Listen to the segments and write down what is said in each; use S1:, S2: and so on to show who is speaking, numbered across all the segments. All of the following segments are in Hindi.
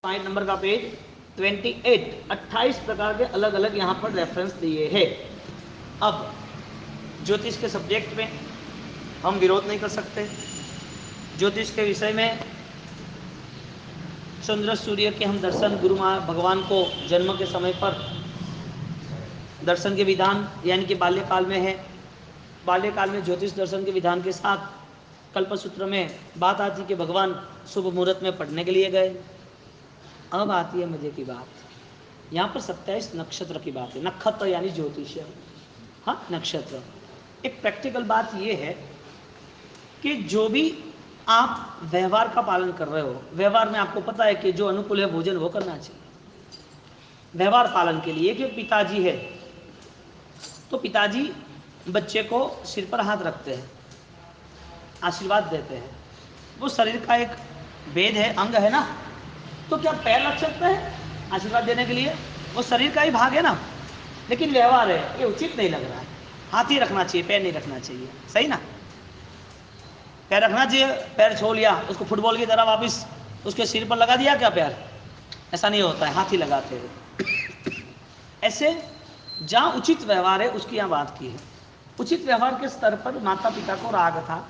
S1: पॉइंट नंबर का पेज 28, 28 प्रकार के अलग अलग यहाँ पर रेफरेंस दिए हैं। अब ज्योतिष के सब्जेक्ट में हम विरोध नहीं कर सकते। ज्योतिष के विषय में चंद्र सूर्य के हम दर्शन, गुरु भगवान को जन्म के समय पर दर्शन के विधान यानी कि बाल्यकाल में है। बाल्यकाल में ज्योतिष दर्शन के विधान के साथ कल्पसूत्र में बात आती कि भगवान शुभ मुहूर्त में पढ़ने के लिए गए। अब आती है मजे की बात, यहाँ पर 27 नक्षत्र की बात है। नक्षत्र यानी ज्योतिष्य, हाँ नक्षत्र। एक प्रैक्टिकल बात यह है कि जो भी आप व्यवहार का पालन कर रहे हो, व्यवहार में आपको पता है कि जो अनुकूल है भोजन वो करना चाहिए। व्यवहार पालन के लिए कि पिताजी है तो पिताजी बच्चे को सिर पर हाथ रखते हैं, आशीर्वाद देते हैं। वो शरीर का एक भेद है, अंग है ना, तो क्या पैर रख सकते हैं आशीर्वाद देने के लिए? वो शरीर का ही भाग है ना, लेकिन व्यवहार है ये उचित नहीं लग रहा है। हाथ ही रखना चाहिए, पैर नहीं रखना चाहिए, सही ना? पैर रखना चाहिए, पैर छोड़ लिया उसको फुटबॉल की तरह वापस उसके सिर पर लगा दिया क्या पैर? ऐसा नहीं होता है, हाथ ही लगाते हैं। ऐसे जहाँ उचित व्यवहार है उसकी यहाँ बात की है। उचित व्यवहार के स्तर पर माता पिता को राग था,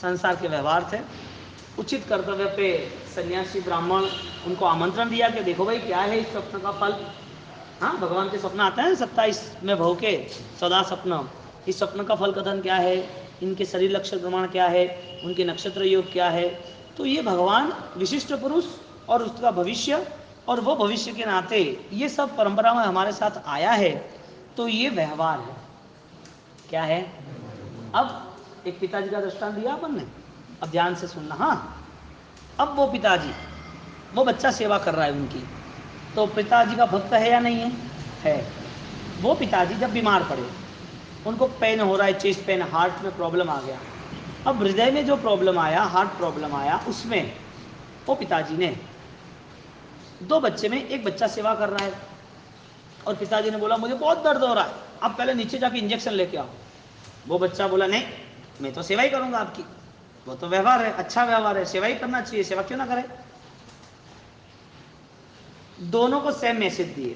S1: संसार के व्यवहार थे। उचित कर्तव्य पे सन्यासी ब्राह्मण उनको आमंत्रण दिया कि देखो भाई क्या है इस स्वप्न का फल। हाँ, भगवान के स्वप्न आते हैं 27 में भव के 14 स्वप्न। इस स्वप्न का फल कथन क्या है, इनके शरीर लक्षण प्रमाण क्या है, उनके नक्षत्र योग क्या है। तो ये भगवान विशिष्ट पुरुष और उसका भविष्य और वो भविष्य के नाते ये सब परंपरा में हमारे साथ आया है। तो ये व्यवहार है, क्या है? अब एक पिताजी का दृष्टांत दिया अपन ने, अब ध्यान से सुनना। हाँ, अब वो पिताजी, वो बच्चा सेवा कर रहा है उनकी, तो पिताजी का भक्त है या नहीं है? है। वो पिताजी जब बीमार पड़े, उनको पेन हो रहा है, चेस्ट पेन, हार्ट में प्रॉब्लम आ गया। अब हृदय में जो प्रॉब्लम आया, हार्ट प्रॉब्लम आया, उसमें वो पिताजी ने 2 बच्चे में एक बच्चा सेवा कर रहा है और पिताजी ने बोला मुझे बहुत दर्द हो रहा है, आप पहले नीचे जाके इंजेक्शन लेके आओ। वो बच्चा बोला नहीं, मैं तो सेवा ही करूंगा आपकी। वो तो व्यवहार है, अच्छा व्यवहार है, सेवा ही करना चाहिए, सेवा क्यों ना करे। दोनों को सेम मैसेज दिए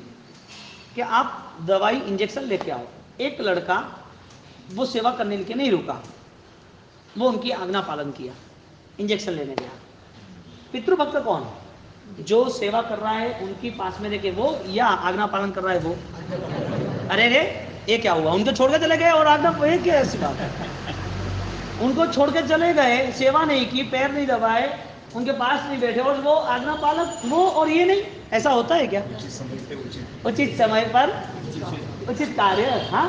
S1: कि आप दवाई इंजेक्शन लेके आओ। एक लड़का वो सेवा करने के नहीं रुका, वो उनकी आज्ञा पालन किया, इंजेक्शन लेने गया। पितृभक्त कौन? जो सेवा कर रहा है उनकी पास में देखे वो, या आज्ञा पालन कर रहा है वो? अरे रे, ये क्या हुआ? उनको छोड़ के चले गए और आज्ञा, ये क्या ऐसी बात है? उनको छोड़ के चले गए, सेवा नहीं की, पैर नहीं दबाए, उनके पास नहीं बैठे और वो आज्ञा पालक वो और ये नहीं। ऐसा होता है क्या? उचित समय पर उचित कार्य। हाँ,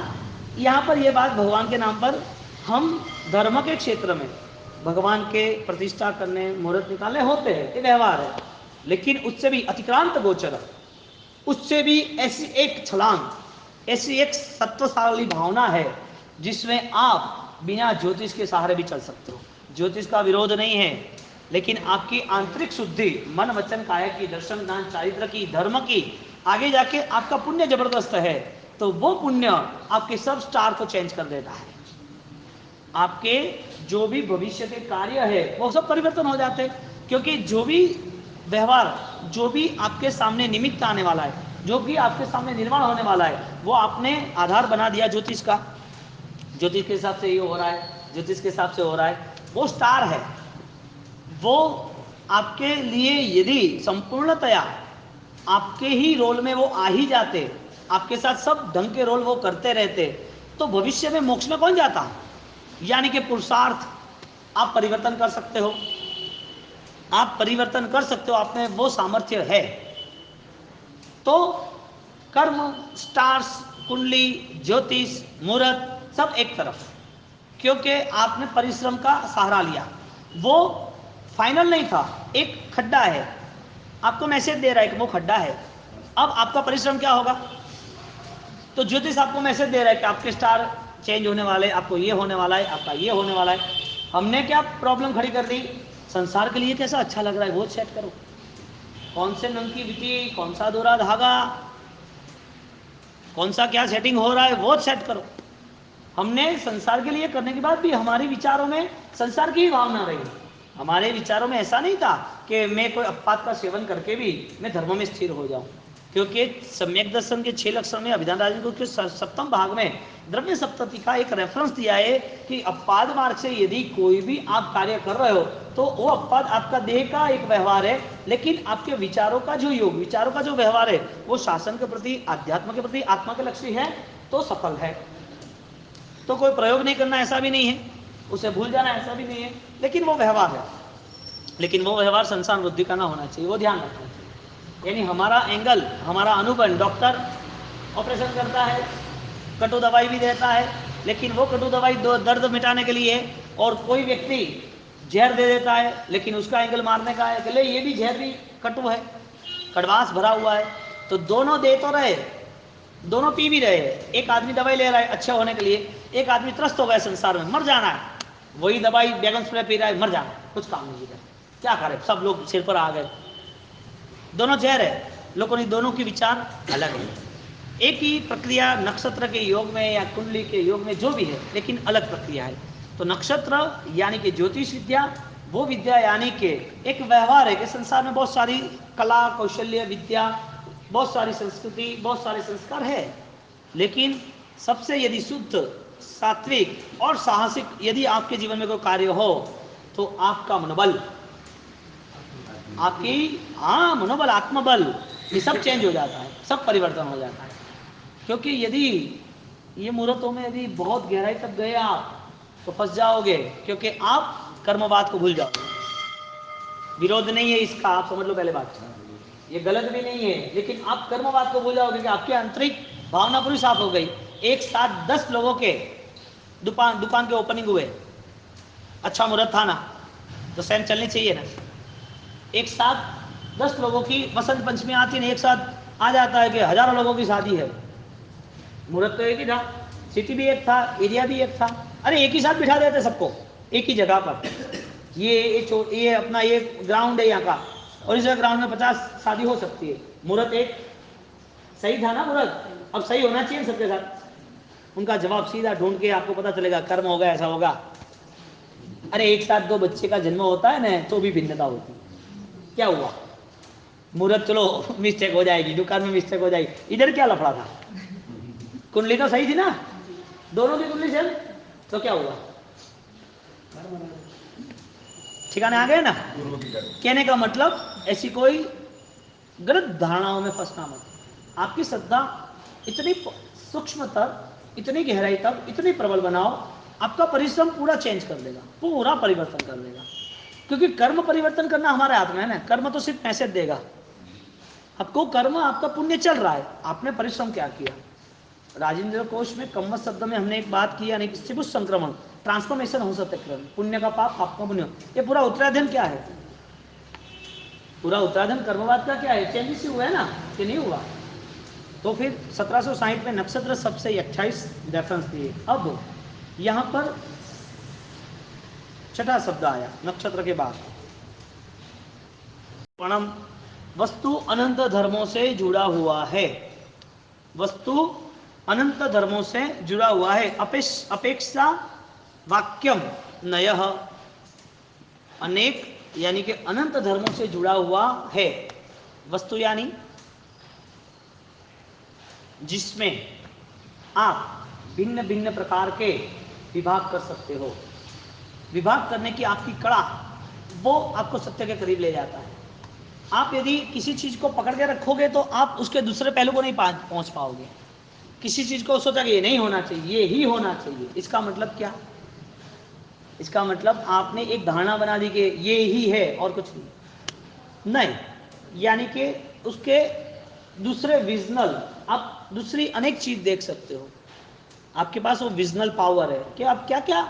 S1: यहाँ पर ये बात भगवान के नाम पर हम धर्म के क्षेत्र में भगवान के प्रतिष्ठा करने, मुहूर्त निकालने होते हैं, ये व्यवहार है। लेकिन उससे भी अतिक्रांत गोचर, उससे भी ऐसी एक छलांग, ऐसी एक सत्वशाली भावना है जिसमें आप बिना ज्योतिष के सहारे भी चल सकते हो। ज्योतिष का विरोध नहीं है, लेकिन आपकी आंतरिक शुद्धि, मन वचन काया की, दर्शन ज्ञान चारित्र की, धर्म की, आगे जाके आपका पुण्य जबरदस्त है, तो वो पुण्य आपके सब स्टार को चेंज कर देता है। आपके जो भी भविष्य के कार्य है वो सब परिवर्तन हो जाते हैं, क्योंकि जो भी व्यवहार, जो भी आपके सामने निमित्त आने वाला है, जो भी आपके सामने निर्माण होने वाला है, वो आपने आधार बना दिया ज्योतिष का। ज्योतिष के हिसाब से ये हो रहा है, ज्योतिष के हिसाब से हो रहा है, वो स्टार है। वो आपके लिए यदि संपूर्णतया आपके ही रोल में वो आ ही जाते, आपके साथ सब ढंग के रोल वो करते रहते, तो भविष्य में मोक्ष में कौन जाता? यानी कि पुरुषार्थ आप परिवर्तन कर सकते हो, आप परिवर्तन कर सकते हो, आप में वो सामर्थ्य है। तो कर्म, स्टार्स, कुंडली, ज्योतिष, मुहूर्त सब एक तरफ, क्योंकि आपने परिश्रम का सहारा लिया। वो फाइनल नहीं था, एक खड्डा है, आपको मैसेज दे रहा है कि वो खड्डा है। अब आपका परिश्रम क्या होगा? तो ज्योतिष आपको मैसेज दे रहा है कि आपके स्टार चेंज होने वाले, आपको ये होने वाला है, आपका ये होने वाला है। हमने क्या प्रॉब्लम खड़ी कर दी? संसार के लिए कैसा अच्छा लग रहा है वो सेट करो, कौन से नंग की विधि, कौन सा दोरा धागा, कौन सा क्या सेटिंग हो रहा है वो सेट करो। हमने संसार के लिए करने के बाद भी हमारे विचारों में संसार की ही भावना रही, हमारे विचारों में ऐसा नहीं था कि मैं कोई अपवाद का सेवन करके भी मैं धर्म में स्थिर हो जाऊं, क्योंकि सम्यक दर्शन के 6 लक्षण में अभिधान राजनीति के सप्तम भाग में द्रव्य सप्तति का एक रेफरेंस दिया है कि अपवाद मार्ग से यदि कोई भी आप कार्य कर रहे हो तो वो अपवाद आपका देह का एक व्यवहार है, लेकिन आपके विचारों का जो योग, विचारों का जो व्यवहार है वो शासन के प्रति, अध्यात्म के प्रति, आत्मा के लक्ष्य है तो सफल है। तो कोई प्रयोग नहीं करना ऐसा भी नहीं है, उसे भूल जाना ऐसा भी नहीं है, लेकिन वो व्यवहार है, लेकिन वो व्यवहार संसार वृद्धि का ना होना चाहिए, वो ध्यान रखना चाहिए। यानी हमारा एंगल, हमारा अनुभव, डॉक्टर ऑपरेशन करता है, कटु दवाई भी देता है, लेकिन वो कटु दवाई दर्द मिटाने के लिए, और कोई व्यक्ति जहर दे देता है लेकिन उसका एंगल मारने का है कि ले ये भी जहर भी कटु है, कड़वास भरा हुआ है। तो दोनों दे तो रहे, दोनों पी भी रहे, एक आदमी दवाई ले रहा है अच्छे होने के लिए, एक आदमी त्रस्त हो गया संसार में, मर जाना है, वही दवाई बैगन स्प्रे पी रहा है, मर जाना है, कुछ काम नहीं है, क्या करे, सब लोग सिर पर आ गए, दोनों जहर है, लोगों ने दोनों के विचार अलग है। एक ही प्रक्रिया नक्षत्र के योग में या कुंडली के योग में जो भी है, लेकिन अलग प्रक्रिया है। तो नक्षत्र यानी कि ज्योतिष विद्या, वो विद्या यानी कि एक व्यवहार है कि संसार में बहुत सारी कला, कौशल्य, विद्या, बहुत सारी संस्कृति, बहुत सारे संस्कार है, लेकिन सबसे यदि शुद्ध, सात्विक और साहसिक यदि आपके जीवन में कोई कार्य हो तो आपका मनोबल, आपकी मनोबल, आत्मबल, ये सब चेंज हो जाता है, सब परिवर्तन हो जाता है। क्योंकि यदि ये मुहूर्तों में यदि बहुत गहराई तक गए आप तो फंस जाओगे, क्योंकि आप कर्मवाद को भूल जाओगे। विरोध नहीं है इसका, आप समझ लो पहले बात, ये गलत भी नहीं है, लेकिन आप कर्मवाद को भूल जाओगे कि आपकी आंतरिक भावना पूरी साफ हो गई। एक साथ 10 लोगों के दुकान के ओपनिंग हुए, अच्छा मुहूर्त था ना, तो सेम चलनी चाहिए ना। एक साथ 10 लोगों की वसंत पंचमी आती है, एक साथ आ जाता है कि हजारों लोगों की शादी है, मुहूर्त तो एक ही था, सिटी भी एक था, एरिया भी एक था, अरे एक ही साथ बिठा देते सबको एक ही जगह पर। ये अपना ये ग्राउंड है यहाँ का, और इस ग्राउंड में 50 शादी हो सकती है, मुहूर्त एक सही था ना मुहूर्त, अब सही होना चाहिए सबके साथ। उनका जवाब सीधा ढूंढ के आपको पता चलेगा, कर्म होगा, ऐसा होगा। अरे एक साथ 2 बच्चे का जन्म होता है ना तो भी भिन्नता होती है, क्या हुआ, मुहूर्त चलो मिस्टेक हो जाएगी, दुकान में मिस्टेक हो जाएगी, इधर क्या लफड़ा था, कुंडली तो सही थी ना, दोनों की कुंडली सेम, तो क्या हुआ, ठिकाने आ गए ना। कहने का मतलब ऐसी कोई गलत धारणाओं में फंसना मत। आपकी श्रद्धा इतनी सूक्ष्म तक, इतनी गहराई तक, इतनी प्रबल बनाओ, आपका परिश्रम पूरा चेंज कर देगा, पूरा परिवर्तन कर देगा। क्योंकि कर्म परिवर्तन करना हमारे हाथ में है ना, कर्म तो सिर्फ मैसेज देगा आपको, कर्म आपका पुण्य चल रहा है, आपने परिश्रम क्या किया। राजेंद्र कोश में कम्मत शब्द में हमने एक बात की, यानी कि शिबुत संक्रमण, ट्रांसफॉर्मेशन हो सकता है, पुण्य का पाप, पाप का पुण्य, ये पूरा उत्तराधीन क्या है, पूरा उत्तराधीन कर्मवाद का क्या है, चेंजेस ही हुआ है ना, कि नहीं हुआ। तो फिर 1760 में नक्षत्र सबसे 28 रेफरेंस दिए। अब यहाँ पर छठा शब्द आया नक्षत्र के बाद, परम वस्तु अनंत धर्मों से जुड़ा हुआ है, वस्तु अनंत धर्मों से जुड़ा हुआ है, अपेक्षा वाक्यम नयः, अनेक यानी कि अनंत धर्मों से जुड़ा हुआ है, वस्तु यानी जिसमें आप भिन्न भिन्न प्रकार के विभाग कर सकते हो, विभाग करने की आपकी कला वो आपको सत्य के करीब ले जाता है। आप यदि किसी चीज को पकड़ के रखोगे तो आप उसके दूसरे पहलू को नहीं पहुंच पाओगे। किसी चीज को सोचा कि ये नहीं होना चाहिए, ये ही होना चाहिए, इसका मतलब क्या, इसका मतलब आपने एक धारणा बना दी कि ये ही है और कुछ नहीं, यानी कि उसके दूसरे विजनल, आप दूसरी अनेक चीज देख सकते हो, आपके पास वो विजनल पावर है कि आप क्या क्या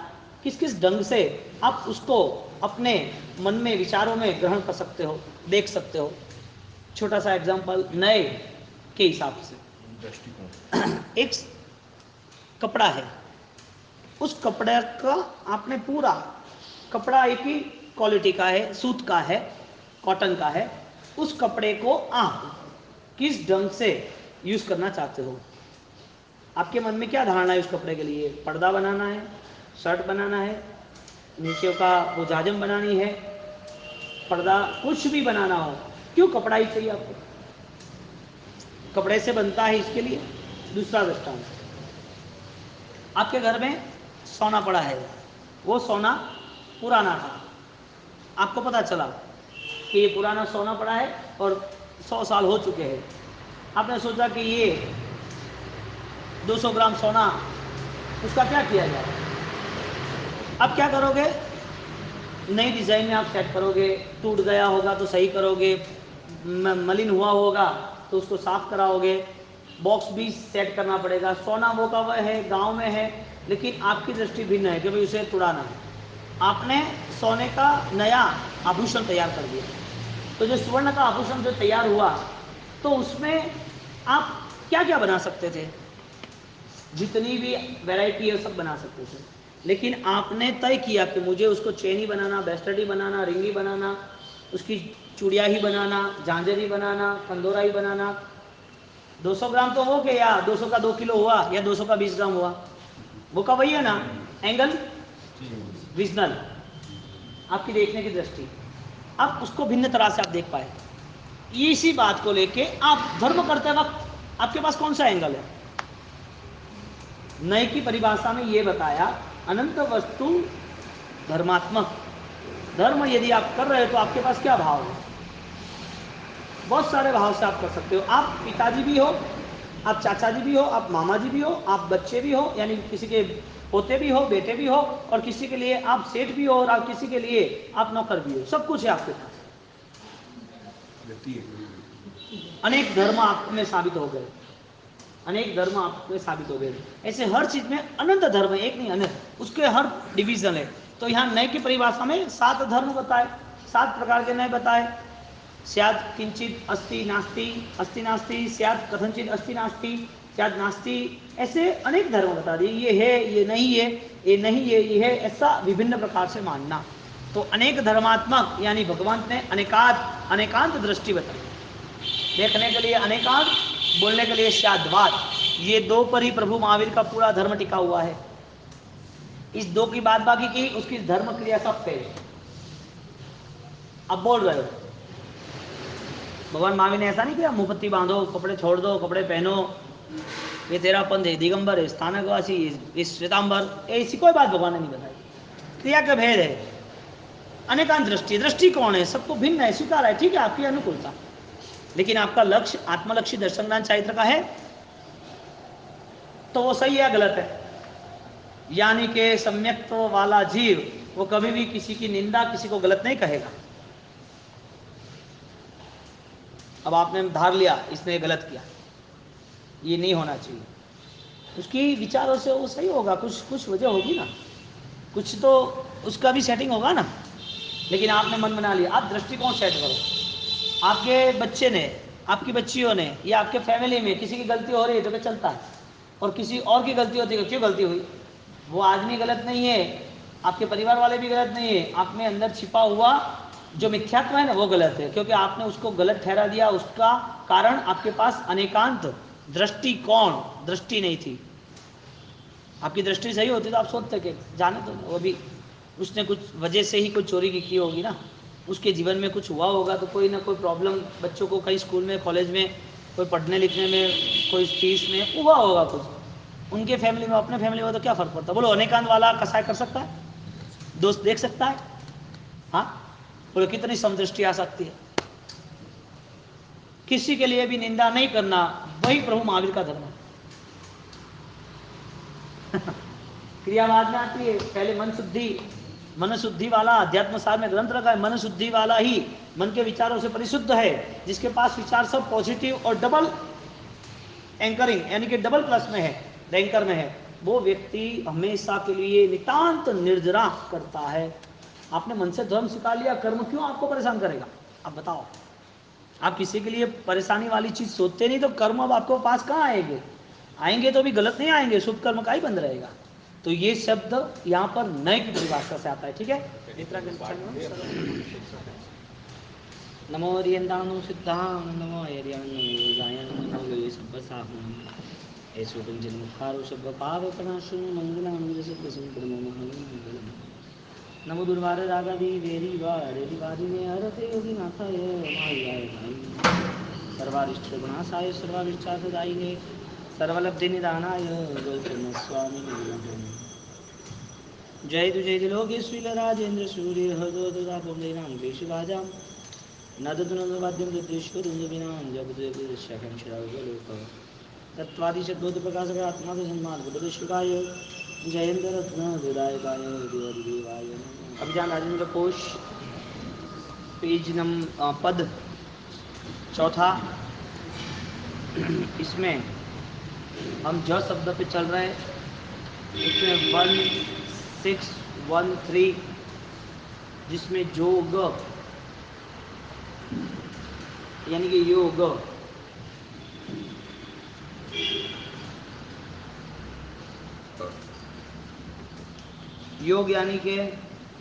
S1: किस किस ढंग से आप उसको अपने मन में, विचारों में ग्रहण कर सकते हो, देख सकते हो। छोटा सा एग्जांपल नए के हिसाब से, एक कपड़ा है, उस कपड़े का आपने पूरा कपड़ा एक ही क्वालिटी का है, सूत का है, कॉटन का है, उस कपड़े को आप किस ढंग से यूज करना चाहते हो, आपके मन में क्या धारणा है उस कपड़े के लिए, पर्दा बनाना है, शर्ट बनाना है, नीचे का वो जाजम बनानी है, पर्दा, कुछ भी बनाना हो, क्यों कपड़ा ही चाहिए आपको? कपड़े से बनता है, इसके लिए। दूसरा दृष्टांत, आपके घर में सोना पड़ा है, वो सोना पुराना था, आपको पता चला कि ये पुराना सोना पड़ा है और 100 साल हो चुके हैं। आपने सोचा कि ये 200 ग्राम सोना, उसका क्या किया जाए? अब क्या करोगे? नई डिजाइन में आप सेट करोगे, टूट गया होगा तो सही करोगे, मलिन हुआ होगा तो उसको साफ कराओगे, बॉक्स भी सेट करना पड़ेगा। सोना वो का वह है, गांव में है, लेकिन आपकी दृष्टि भिन्न है कि भाई उसे तुड़ाना है। आपने सोने का नया आभूषण तैयार कर दिया, तो जो स्वर्ण का आभूषण जो तैयार हुआ, तो उसमें आप क्या क्या बना सकते थे? जितनी भी वैरायटी है सब बना सकते थे, लेकिन आपने तय किया कि मुझे उसको चेन ही बनाना, ब्रेसलेट ही बनाना, रिंग ही बनाना, उसकी चूड़िया ही बनाना, झांझर ही बनाना, कंदोरा ही बनाना। 200 ग्राम तो हो गया, या 200 का 2 किलो हुआ, या 200 का 20 ग्राम हुआ, वो का वही है ना। एंगल विजनल, आपकी देखने की दृष्टि, अब उसको भिन्न तरह से आप देख पाए। इसी बात को लेके आप धर्म करते वक्त आपके पास कौन सा एंगल है? नए की परिभाषा में ये बताया, अनंत वस्तु धर्मात्मक। धर्म यदि आप कर रहे हो तो आपके पास क्या भाव है? बहुत सारे भाव से आप कर सकते हो। आप पिताजी भी हो, आप चाचा जी भी हो, आप मामा जी भी हो, आप बच्चे भी हो, यानी किसी के पोते भी हो, बेटे भी हो, और किसी के लिए आप सेठ भी हो, और आप किसी के लिए आप नौकर भी हो। सब कुछ है आपके पास। अनेक धर्म आप में साबित हो गए, अनेक धर्म आप में साबित हो गए। ऐसे हर चीज में अनंत धर्म है, एक नहीं अनंत, उसके हर डिवीजन है। तो यहाँ नए की परिभाषा में 7 धर्म बताए, 7 प्रकार के नए बताए। स्यात् किंचित अस्ति नास्ति, अस्ति नास्ति, स्यात् कथनचित अस्ति नास्ति, स्यात् नास्ति, ऐसे अनेक धर्म बता दिए। ये है, ये नहीं है, ये नहीं है, ये है, ऐसा विभिन्न प्रकार से मानना। तो अनेक धर्मात्मक यानी भगवान ने अनेकांत दृष्टि बताई। देखने के लिए अनेकांत, बोलने के लिए स्याद्वाद। ये 2 पर ही प्रभु महावीर का पूरा धर्म टिका हुआ है। इस 2 की बात बाकी की, उसकी धर्म क्रिया सब फेल। अब बोल रहे हो भगवान महावीर ने ऐसा नहीं किया, मुफत्ती बांधो, कपड़े छोड़ दो, कपड़े पहनो, ये तेरा पंथ है, दिगंबर है, स्थानकवासी, इस श्वेतांबर, ऐसी कोई बात भगवान ने नहीं बताई। क्रिया का भेद है, अनेकांत दृष्टि। दृष्टि कौन है? सबको भिन्न है, स्वीकार है, ठीक है, आपकी अनुकूलता, लेकिन आपका लक्ष्य आत्मलक्षी दर्शन ज्ञान चारित्र का है, तो वो सही है, गलत है। यानी कि सम्यक्त्व वाला जीव वो कभी भी किसी की निंदा, किसी को गलत नहीं कहेगा। अब आपने धार लिया इसने गलत किया, ये नहीं होना चाहिए, उसकी विचारों से वो सही होगा, कुछ वजह होगी ना, कुछ तो उसका भी सेटिंग होगा ना। लेकिन आपने मन बना लिया, आप दृष्टिकोण सेट करो। आपके बच्चे ने, आपकी बच्चियों ने, या आपके फैमिली में किसी की गलती हो रही है तो क्या चलता है, और किसी और की गलती होती है, क्यों गलती हुई? वो आदमी गलत नहीं है, आपके परिवार वाले भी गलत नहीं है, आप में अंदर छिपा हुआ जो मिथ्यात्व है ना, वो गलत है, क्योंकि आपने उसको गलत ठहरा दिया। उसका कारण आपके पास अनेकांत दृष्टिकोण, दृष्टि नहीं थी। आपकी दृष्टि सही होती तो आप सोचते कि जाने तो वो भी, उसने कुछ वजह से ही कोई चोरी की होगी ना, उसके जीवन में कुछ हुआ होगा, तो कोई ना कोई प्रॉब्लम बच्चों को कहीं स्कूल में, कॉलेज में, कोई पढ़ने लिखने में, कोई फीस में हुआ होगा कुछ। उनके फैमिली में, अपने फैमिली में तो क्या फर्क पड़ता है? बोलो अनेकांत वाला कसाय कर सकता है, दोस्त देख सकता है? हाँ बोलो कितनी समदृष्टि आ सकती है। किसी के लिए भी निंदा नहीं करना, वही प्रभु महावीर का धर्म है। क्रियावाद में आती है, पहले मन शुद्धि, मन शुद्धि वाला, अध्यात्म सार में ग्रंथ रखा है, मन शुद्धि वाला ही मन के विचारों से परिशुद्ध है, जिसके पास विचार सब पॉजिटिव और डबल एंकरिंग यानी कि डबल प्लस में है, रैंकर में है, वो व्यक्ति हमेशा के लिए नितांत निर्जरा करता है। आपने मन से धर्म सिखा लिया, कर्म क्यों आपको परेशान करेगा? आप बताओ, आप किसी के लिए परेशानी वाली चीज सोचते नहीं तो कर्म अब आपके पास कहाँ आएंगे? आएंगे तो भी गलत नहीं आएंगे, शुभ कर्म का ही बंद रहेगा। तो ये शब्द यहाँ पर नए की परिभाषा से आता है, ठीक है। नमो हरियंदानु सिद्धांग नमो हरियाणगाय नमो गे सब्बसाहं ऐसो पंचन मुखारो सब्ब पाप प्रणाशुन मंगलाम जस प्रसन्न नमो मंगलम। नमो दुर्वार रागादि वेरी वारेली वादिने हरते योगी नाथाय मायाय भाई सर्वारिष्ट गुणासाय सर्वाभिष्टादायिने सर्वलब्धि निदानाय गौतम स्वामी नमः। जय लोकेश्वर राजेंद्र सूर्य हृदय बोले नाम केशवाजां नदतुनवाद्यं दुर्देश्वरुंदविनां जगदेशकं शिरोलोक तत्वादिशद्वैत प्रकाशक आत्मा सन्मार्गोपदेशकाय जयंत रत्न हृदयकाय देवाय। अभिज्ञान राजेंद्र कोश पेज पद चौथा, इसमें हम ज शब्द पे चल रहे हैं। इसमें 1613 जिसमें जोग यानी कि योग, योग यानी कि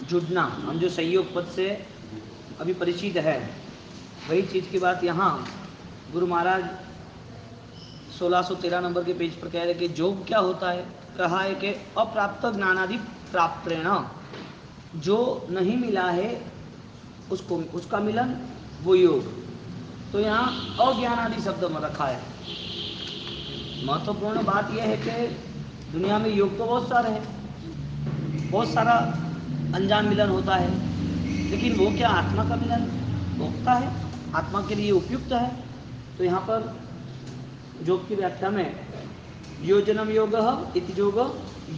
S1: जुड़ना। हम जो संयोग पद से अभी परिचित है वही चीज की बात यहाँ गुरु महाराज 1613 नंबर के पेज पर कह रहे कि योग क्या होता है। कहा है कि अप्राप्त ज्ञानादि प्राप्तेन, जो नहीं मिला है उसको उसका मिलन वो योग। तो यहाँ अज्ञान आदि शब्द में रखा है। महत्वपूर्ण बात यह है कि दुनिया में योग तो बहुत सारे हैं, बहुत सारा अनजान मिलन होता है, लेकिन वो क्या आत्मा का मिलन होता है, आत्मा के लिए उपयुक्त है। तो यहाँ पर योग की व्याख्या में योजनम योग इति योग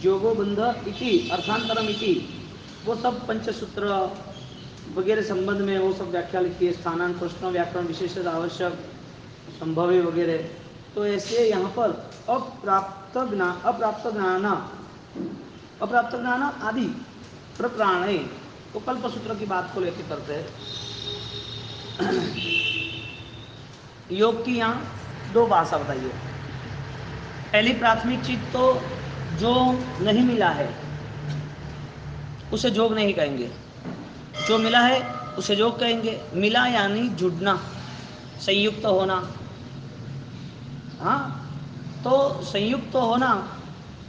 S1: योगो बंध इति अर्थांतरम इति, वो सब पंचसूत्र वगैरह संबंध में वो सब व्याख्या लिखी है। स्थानांत प्रश्न व्याकरण विशेष आवश्यक संभव वगैरह। तो ऐसे यहाँ पर अप्राप्त ज्ञान आदि प्रप्राणे, तो कल्पसूत्र की बात को लेकर करते हैं। योग की यहाँ दो भाषा बताइए। पहली प्राथमिक चीज तो जो नहीं मिला है उसे योग नहीं कहेंगे, जो मिला है उसे योग कहेंगे। मिला यानी जुड़ना, संयुक्त होना। हाँ, तो संयुक्त होना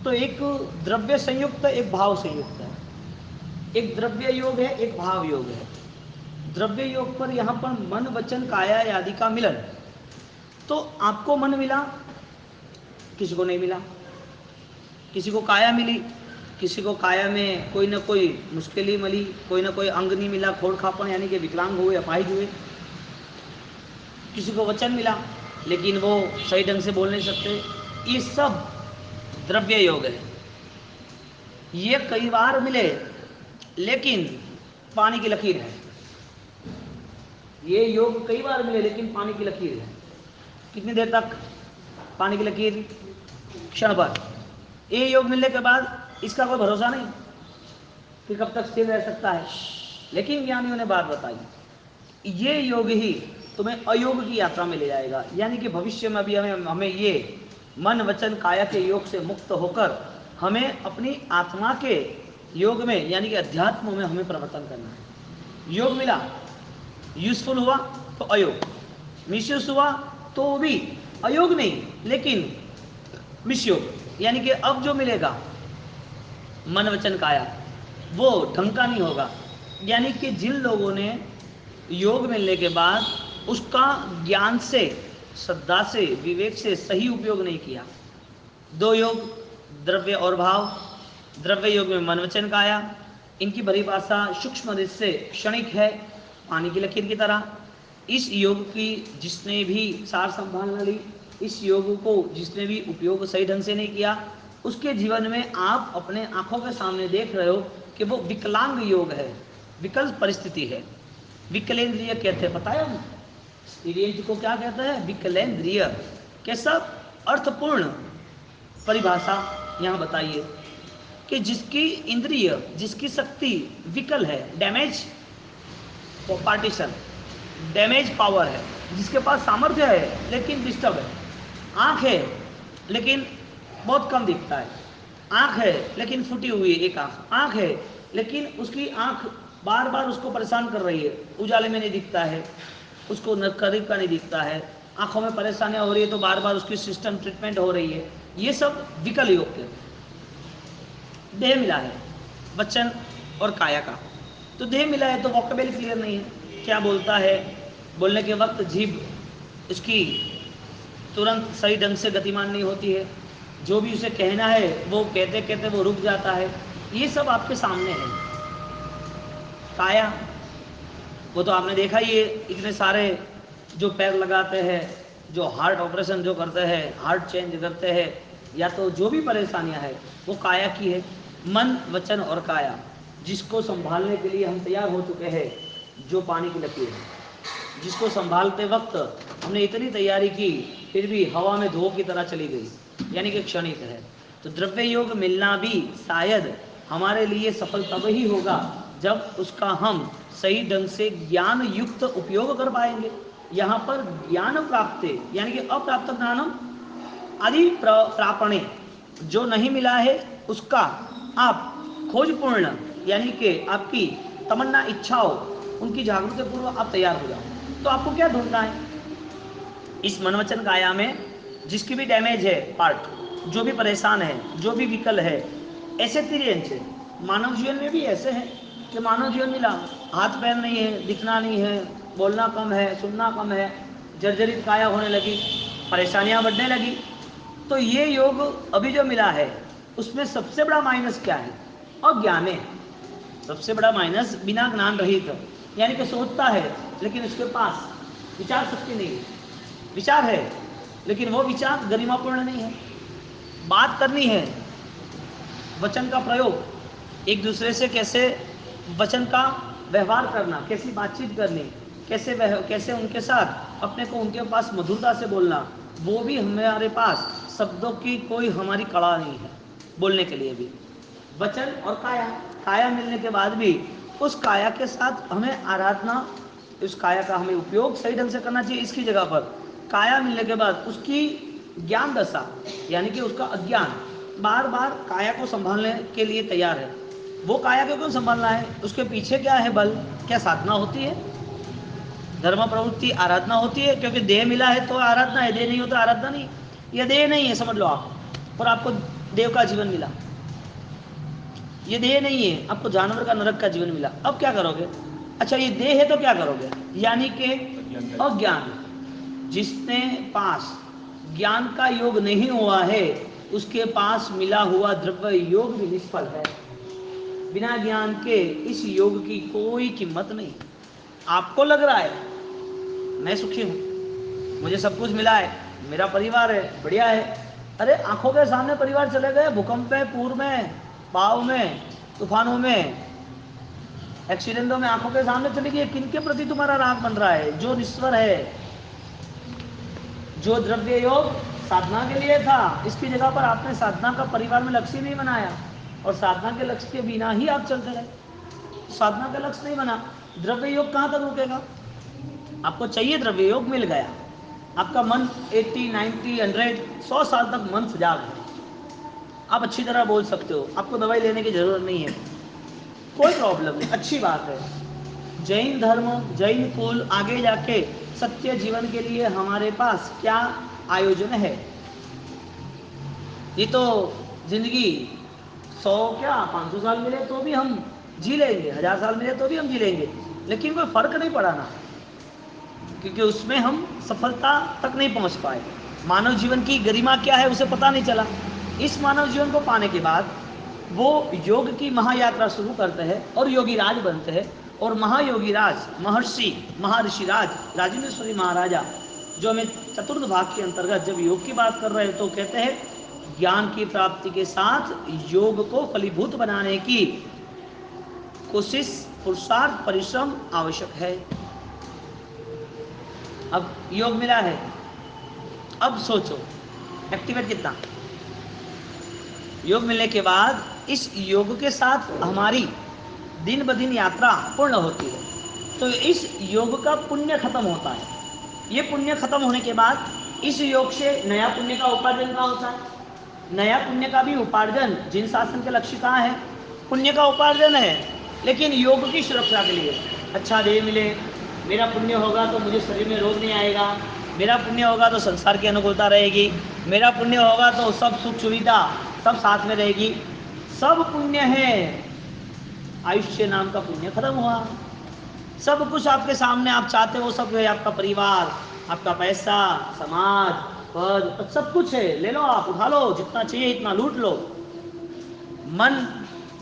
S1: तो एक द्रव्य संयुक्त एक भाव संयुक्त है। एक द्रव्य योग है, एक भाव योग है। द्रव्य योग पर यहाँ पर मन वचन काया आदि का मिलन। तो आपको मन मिला, किसी को नहीं मिला। किसी को काया मिली, किसी को काया में कोई ना कोई मुश्किल ही मिली, कोई ना कोई अंग नहीं मिला, खोड़ खापन यानी कि विकलांग हुए, अपाहिज हुए। किसी को वचन मिला लेकिन वो सही ढंग से बोल नहीं सकते। ये सब द्रव्य योग है। ये कई बार मिले लेकिन पानी की लकीर है। ये योग कई बार मिले लेकिन पानी की लकीर है। कितनी देर तक पानी की लकीर? क्षण भर। ये योग मिलने के बाद इसका कोई भरोसा नहीं कि कब तक स्थिर रह सकता है। लेकिन ज्ञानियों ने बात बताई, ये योग ही तुम्हें अयोग की यात्रा में ले जाएगा। यानी कि भविष्य में अभी हमें ये मन वचन काया के योग से मुक्त होकर हमें अपनी आत्मा के योग में यानी कि अध्यात्म में हमें परिवर्तन करना है। योग मिला, यूजफुल हुआ तो अयोग, मिसयूज हुआ तो भी अयोग नहीं लेकिन मिसयोग। यानी कि अब जो मिलेगा मन वचन काया वो ढंग का नहीं होगा। यानी कि जिन लोगों ने योग मिलने के बाद उसका ज्ञान से, श्रद्धा से, विवेक से सही उपयोग नहीं किया। दो योग, द्रव्य और भाव। द्रव्य योग में मन वचन काया, इनकी परिभाषा सूक्ष्म दृष्टि से क्षणिक है, पानी की लकीर की तरह। इस योग की जिसने भी सार संभालना ली, इस योग को जिसने भी उपयोग सही ढंग से नहीं किया, उसके जीवन में आप अपने आंखों के सामने देख रहे हो कि वो विकलांग योग है, विकल्प परिस्थिति है। विकलेंद्रिय कहते हैं, पता है स्त्रीलिंग को क्या कहते हैं? विकलेंद्रिय। कैसा अर्थपूर्ण परिभाषा यहाँ बताइए कि जिसकी इंद्रिय, जिसकी शक्ति विकल है, डैमेज पार्टीशन, डैमेज पावर है, जिसके पास सामर्थ्य है लेकिन डिस्टर्ब है। आँख है लेकिन बहुत कम दिखता है, आँख है लेकिन फूटी हुई है एक आँख, आँख है लेकिन उसकी आँख बार बार उसको परेशान कर रही है, उजाले में नहीं दिखता है, उसको करीब का नहीं दिखता है, आँखों में परेशानियाँ हो रही है तो बार बार उसकी सिस्टम ट्रीटमेंट हो रही है। ये सब विकल योग के। देह मिला है वचन और काया का, तो देह मिला है तो वोकेबल क्लियर नहीं है, क्या बोलता है, बोलने के वक्त जीभ उसकी तुरंत सही ढंग से गतिमान नहीं होती है, जो भी उसे कहना है वो कहते कहते वो रुक जाता है। ये सब आपके सामने है। काया, वो तो आपने देखा ही है, इतने सारे जो पैर लगाते हैं, जो हार्ट ऑपरेशन जो करते हैं, हार्ट चेंज करते हैं, या तो जो भी परेशानियां है वो काया की है। मन, वचन और काया, जिसको संभालने के लिए हम तैयार हो चुके हैं, जो पानी की लकीर है, जिसको संभालते वक्त हमने इतनी तैयारी की फिर भी हवा में धो की तरह चली गई, यानी कि क्षणिक है। तो द्रव्य योग मिलना भी शायद हमारे लिए सफल तब ही होगा जब उसका हम सही ढंग से ज्ञान युक्त उपयोग कर पाएंगे। यहाँ पर ज्ञान प्राप्त यानी कि अप्राप्त ज्ञानम आदि प्रापणे, जो नहीं मिला है उसका आप खोजपूर्ण यानी कि आपकी तमन्ना इच्छाओं उनकी जागरूकता पूर्वक आप तैयार हो जाओ। तो आपको क्या ढूंढना है इस मनोवचन काया में, जिसकी भी डैमेज है पार्ट, जो भी परेशान है, जो भी विकल है, ऐसे तिरंज है। मानव जीवन में भी ऐसे है कि मानव जीवन मिला, हाथ पैर नहीं है, दिखना नहीं है, बोलना कम है, सुनना कम है, जर्जरित काया होने लगी, परेशानियां बढ़ने लगी। तो ये योग अभी जो मिला है उसमें सबसे बड़ा माइनस क्या है? अज्ञान है। सबसे बड़ा माइनस बिना ज्ञान रहित, यानी कि सोचता है लेकिन उसके पास विचार शक्ति नहीं है, विचार है लेकिन वो विचार गरिमापूर्ण नहीं है। बात करनी है, वचन का प्रयोग, एक दूसरे से कैसे वचन का व्यवहार करना, कैसी बातचीत करनी, कैसे उनके साथ अपने को उनके पास मधुरता से बोलना, वो भी हमारे पास शब्दों की कोई हमारी कड़ा नहीं है बोलने के लिए भी। वचन और काया, काया मिलने के बाद भी उस काया के साथ हमें आराधना, उस काया का हमें उपयोग सही ढंग से करना चाहिए। इसकी जगह पर काया मिलने के बाद उसकी ज्ञान दशा यानी कि उसका अज्ञान बार बार काया को संभालने के लिए तैयार है। वो काया को क्यों संभालना है? उसके पीछे क्या है बल? क्या साधना होती है? धर्म प्रवृत्ति आराधना होती है, क्योंकि देह मिला है तो आराधना है, देह नहीं हो तो आराधना नहीं। यह देह नहीं है समझ लो आप, और आपको देव का जीवन मिला, ये देह नहीं है, आपको जानवर का नरक का जीवन मिला, अब क्या करोगे? अच्छा ये देह है तो क्या करोगे? यानी कि अज्ञान, जिसने पास ज्ञान का योग नहीं हुआ है उसके पास मिला हुआ द्रव्य योग भी निष्फल है। बिना ज्ञान के इस योग की कोई कीमत नहीं। आपको लग रहा है मैं सुखी हूं, मुझे सब कुछ मिला है, मेरा परिवार है, बढ़िया है। अरे आंखों के सामने परिवार चले गए, भूकंप में, पूर में, बाव में, तूफानों में, एक्सीडेंटों में आंखों के सामने चली गई। किनके प्रति तुम्हारा राग बन रहा है? जो निश्वर है, जो द्रव्य योग साधना के लिए था, इसकी जगह पर आपने साधना का परिवार में लक्ष्य नहीं बनाया, और साधना के लक्ष्य के बिना ही आप चलते रहे। साधना का लक्ष्य नहीं बना, द्रव्य योग कहां तक रुकेगा? आपको चाहिए द्रव्य योग, मिल गया, आपका मन 80, 90, 100 साल तक मन सजाग है, आप अच्छी तरह बोल सकते हो, आपको दवाई लेने की जरूरत नहीं है, कोई प्रॉब्लम नहीं, अच्छी बात है। जैन धर्म, जैन कुल, आगे जाके सत्य जीवन के लिए हमारे पास क्या आयोजन है? ये तो जिंदगी 100 क्या 500 साल मिले तो भी हम जी लेंगे, 1000 साल मिले तो भी हम जी लेंगे, लेकिन कोई फर्क नहीं पड़ा ना, क्योंकि उसमें हम सफलता तक नहीं पहुंच पाए। मानव जीवन की गरिमा क्या है उसे पता नहीं चला। इस मानव जीवन को पाने के बाद वो योग की महायात्रा शुरू करते हैं और योगी राज बनते हैं, और महायोगी राज, महर्षि, महर्षिराज राजेंद्रेश्वरी महाराजा, जो हमें चतुर्थ भाग के अंतर्गत जब योग की बात कर रहे हैं तो कहते हैं ज्ञान की प्राप्ति के साथ योग को फलीभूत बनाने की कोशिश, पुरुषार्थ, परिश्रम आवश्यक है। अब योग मिला है, अब सोचो एक्टिवेट कितना। योग मिलने के बाद इस योग के साथ हमारी दिन ब दिन यात्रा पूर्ण होती है, तो इस योग का पुण्य खत्म होता है। ये पुण्य खत्म होने के बाद इस योग से नया पुण्य का उपार्जन कहाँ होता है? नया पुण्य का भी उपार्जन जिन शासन के लक्ष्य कहाँ है? पुण्य का उपार्जन है, लेकिन योग की सुरक्षा के लिए। अच्छा देह मिले, मेरा पुण्य होगा तो मुझे शरीर में रोग नहीं आएगा, मेरा पुण्य होगा तो संसार की अनुकूलता रहेगी, मेरा पुण्य होगा तो सब सुख सुविधा सब साथ में रहेगी। सब पुण्य है, आयुष्य नाम का पुण्य खत्म हुआ। सब कुछ आपके सामने आप चाहते हो, सब है, आपका परिवार, आपका पैसा, समाज, पद, सब कुछ है, ले लो, आप उठा लो, जितना चाहिए इतना लूट लो। मन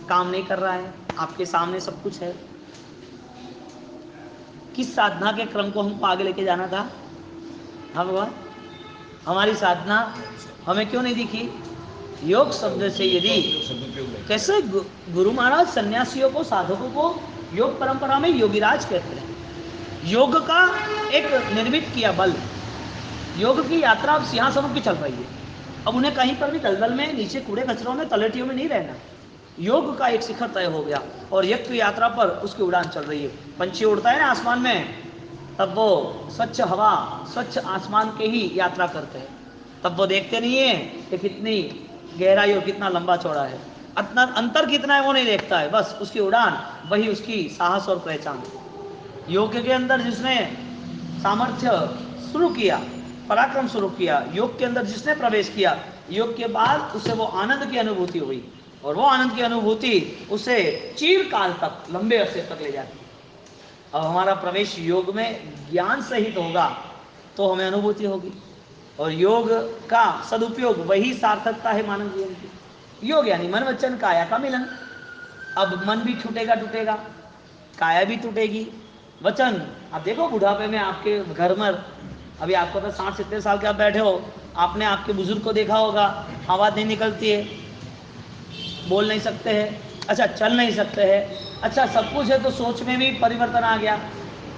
S1: काम नहीं कर रहा है, आपके सामने सब कुछ है। किस साधना के क्रम को हमको आगे लेके जाना था? हाँ भगवान, हमारी साधना हमें क्यों नहीं दिखी? योग शब्द से यदि कैसे गुरु महाराज सन्यासियों को, साधकों को योग परंपरा में योगीराज कहते हैं। योग का एक निर्मित किया बल, योग की यात्रा अब सिंहासनों की चल रही है। अब उन्हें कहीं पर भी दलदल में, नीचे कूड़े कचरों में, तलेटियों में नहीं रहना। योग का एक शिखर तय हो गया और यज्ञ की यात्रा पर उसकी उड़ान चल रही है। पंछी उड़ता है ना आसमान में, तब वो स्वच्छ हवा, स्वच्छ आसमान के ही यात्रा करते हैं। तब वो देखते नहीं है कि कितनी गहराई और कितना लंबा चौड़ा है, अंतर कितना है वो नहीं देखता है, बस उसकी उड़ान वही उसकी साहस और पहचान। योग के अंदर जिसने सामर्थ्य शुरू किया, पराक्रम शुरू किया, योग के अंदर जिसने प्रवेश किया, योग के बाद उसे वो आनंद की अनुभूति हुई और वो आनंद की अनुभूति उसे चिरकाल तक, लंबे अरसे तक ले जाती। अब हमारा प्रवेश योग में ज्ञान सहित होगा तो हमें अनुभूति होगी, और योग का सदुपयोग वही सार्थकता है मानव जीवन की। योग यानी मन वचन काया का मिलन। अब मन भी छूटेगा, टूटेगा, काया भी टूटेगी, वचन। अब देखो बुढ़ापे में आपके घर में, अभी आपको तो 60-70 साल के आप बैठे हो, आपने आपके बुजुर्ग को देखा होगा, आवाज़ नहीं निकलती है, बोल नहीं सकते हैं, अच्छा चल नहीं सकते हैं, अच्छा सब कुछ है, तो सोच में भी परिवर्तन आ गया।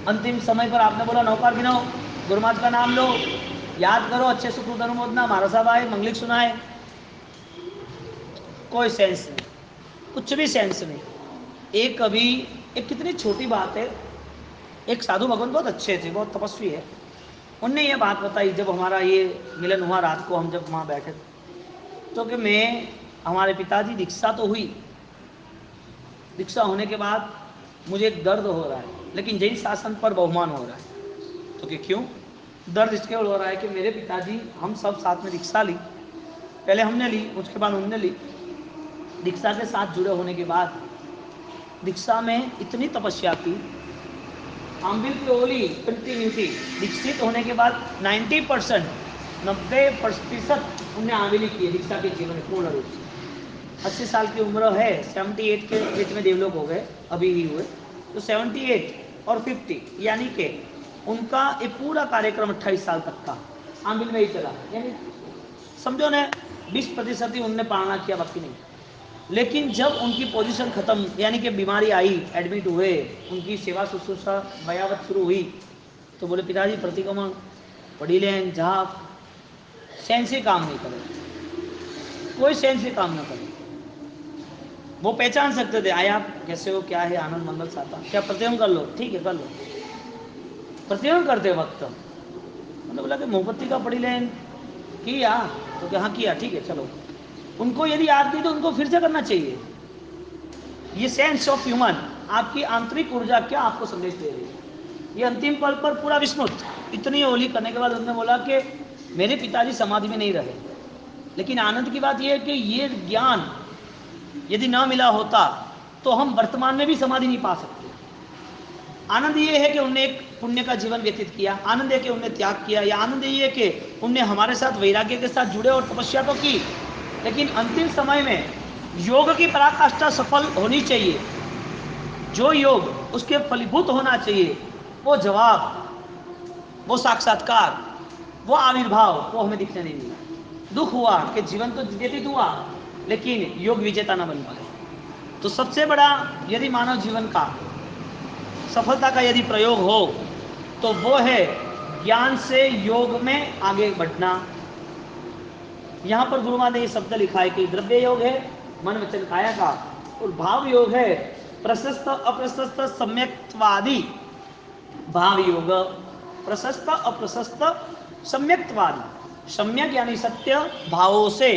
S1: अंतिम समय पर आपने बोला नौकार गिनाओ, गुरुमाज का नाम लो, याद करो, अच्छे सुकृत अनुमोदना, महाराज साहब आए, मंगलिक सुनाए, कोई सेंस नहीं, कुछ भी सेंस नहीं। एक अभी एक कितनी छोटी बात है, एक साधु भगवान बहुत अच्छे थे, बहुत तपस्वी है, उनने ये बात बताई जब हमारा ये मिलन हुआ रात को, हम जब वहाँ बैठे तो कि हमारे पिताजी दीक्षा तो हुई, दीक्षा होने के बाद मुझे एक दर्द हो रहा है, लेकिन जैन शासन पर बहुमान हो रहा है। तो कि क्यों दर्द? इसके हो रहा है कि मेरे पिताजी, हम सब साथ में दीक्षा ली, पहले हमने ली, उसके बाद उन्होंने ली। दीक्षा के साथ जुड़े होने के बाद दीक्षा में इतनी तपस्या की, आंबिल की ओली कंटिन्यू थी। दीक्षित होने के बाद 90% उनने आंबिली की है दीक्षा के जीवन में पूर्ण रूप से। 80 साल की उम्र है, 78 के एज में देवलोक हो गए, अभी ही हुए, तो 78 और 50 यानी कि उनका एक पूरा कार्यक्रम 28 साल तक का आंबिल में ही चला, यानी समझो ना 20% ही उनने पालना किया, बाकी नहीं। लेकिन जब उनकी पोजीशन खत्म, यानी कि बीमारी आई, एडमिट हुए, उनकी सेवा शुश्रूषा बयावत शुरू हुई, तो बोले पिताजी प्रतिक्रमण, पढ़ी लें, झाप, सेंसी काम नहीं करे, कोई सेंसी काम ना करे। वो पहचान सकते थे, आए आप कैसे हो, क्या है, आनंद मंगल साता, क्या प्रतिक्रमण कर लो, ठीक है कर लो। प्रतिक्रमण करते वक्त उन्होंने बोला कि मोमबत्ती का पढ़ी लें किया, तो हाँ किया, ठीक है चलो। उनको यदि याद नहीं तो उनको फिर से करना चाहिए। ये सेंस ऑफ ह्यूमन, आपकी आंतरिक ऊर्जा क्या आपको संदेश दे रही है। ये अंतिम पल पर पूरा विस्मृत, इतनी होली करने के बाद उन्होंने बोला कि मेरे पिताजी समाधि में नहीं रहे, लेकिन आनंद की बात यह है कि ये ज्ञान यदि ना मिला होता तो हम वर्तमान में भी समाधि नहीं पा सकते। आनंद ये है कि उन्होंने एक पुण्य का जीवन व्यतीत किया, आनंद है कि उन्होंने त्याग किया, या आनंद ये है कि उन्होंने हमारे साथ वैराग्य के साथ जुड़े और तपस्या तो की, लेकिन अंतिम समय में योग की पराकाष्ठा सफल होनी चाहिए, जो योग उसके फलीभूत होना चाहिए, वो जवाब, वो साक्षात्कार, वो आविर्भाव, वो हमें दिखने नहीं मिला। दुख हुआ कि जीवन तो व्यतीत हुआ लेकिन योग विजेता ना बन पाए। तो सबसे बड़ा यदि मानव जीवन का सफलता का यदि प्रयोग हो तो वो है ज्ञान से योग में आगे बढ़ना। यहाँ पर गुरुमा ने ये शब्द लिखा है कि द्रव्य योग है मन वचन काया का, और भाव योग है प्रशस्त अप्रशस्त सम्यक्त्वादि भाव योग। प्रशस्त अप्रशस्त सम्यक्त्वादि, सम्यक यानी सत्य भावों से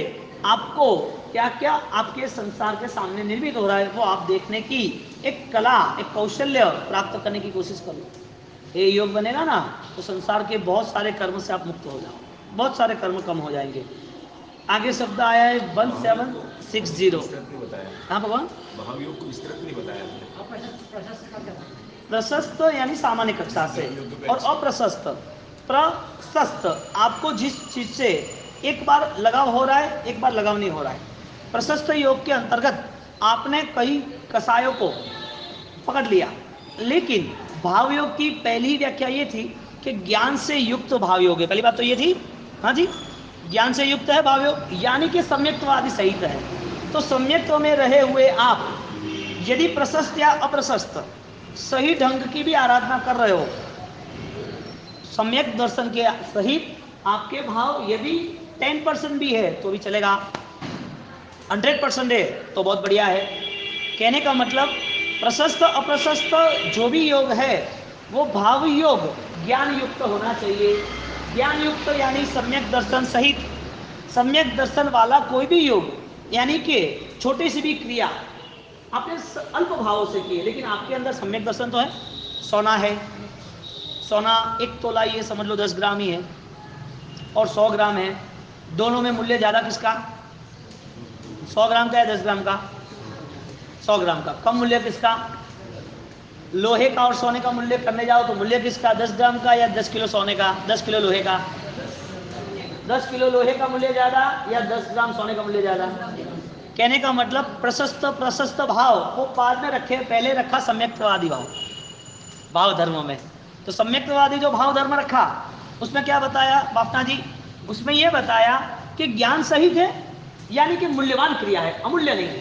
S1: आपको क्या क्या आपके संसार के सामने निर्मित हो रहा है वो आप देखने की एक कला, एक कौशल्य प्राप्त करने की कोशिश करो। ये योग बनेगा ना तो संसार के बहुत सारे कर्म से आप मुक्त हो जाओ, बहुत सारे कर्म कम हो जाएंगे। आगे शब्द आया है 1760।
S2: विस्तृत नहीं बताया।
S1: हाँ भगवान,
S2: भावयोग को विस्तृत नहीं बताया आपने।
S1: प्रशस्त यानी सामान्य कक्षा से, और अप्रशस्त, प्रशस्त आपको जिस चीज से एक बार लगाव हो रहा है, एक बार लगाव नहीं हो रहा है। प्रशस्त योग के अंतर्गत आपने कई कसायों को पकड़ लिया, लेकिन भाव योग की पहली व्याख्या ये थी कि ज्ञान से युक्त भाव योग है। पहली बात तो ये थी, हाँ जी, ज्ञान से युक्त है भाव योग, यानी कि सम्यक्तवादी सहित है। तो सम्यक्त्व में रहे हुए आप यदि प्रशस्त या अप्रशस्त सही ढंग की भी आराधना कर रहे हो, सम्यक दर्शन के सहित आपके भाव यदि 10% भी है तो भी चलेगा, 100% है तो बहुत बढ़िया है। कहने का मतलब प्रशस्त अप्रशस्त जो भी योग है वो भाव योग ज्ञान युक्त होना चाहिए। ज्ञान युक्त यानी सम्यक दर्शन सहित, सम्यक दर्शन वाला कोई भी योग, यानी कि छोटी सी भी क्रिया आपने अल्प भावों से की है, लेकिन आपके अंदर सम्यक दर्शन तो है। सोना है, सोना 1 तोला ये समझ लो 10 ग्राम ही है, और 100 ग्राम है, दोनों में मूल्य ज़्यादा किसका? 100 ग्राम का या 10 ग्राम का? 100 ग्राम का। कम मूल्य किसका? लोहे का और सोने का मूल्य करने जाओ तो मूल्य किसका? 10 ग्राम का या 10 किलो सोने का? 10 किलो लोहे का। 10 किलो लोहे का मूल्य ज़्यादा या 10 ग्राम सोने का मूल्य ज़्यादा? कहने का मतलब प्रशस्त प्रशस्त भाव वो बाद में रखे, पहले रखा सम्यक्तवादी भाव, भाव धर्म में। तो सम्यक्तवादी जो भाव धर्म रखा उसमें क्या बताया बापना जी? उसमें यह बताया कि ज्ञान सहित है, यानी कि मूल्यवान क्रिया है, अमूल्य नहीं है।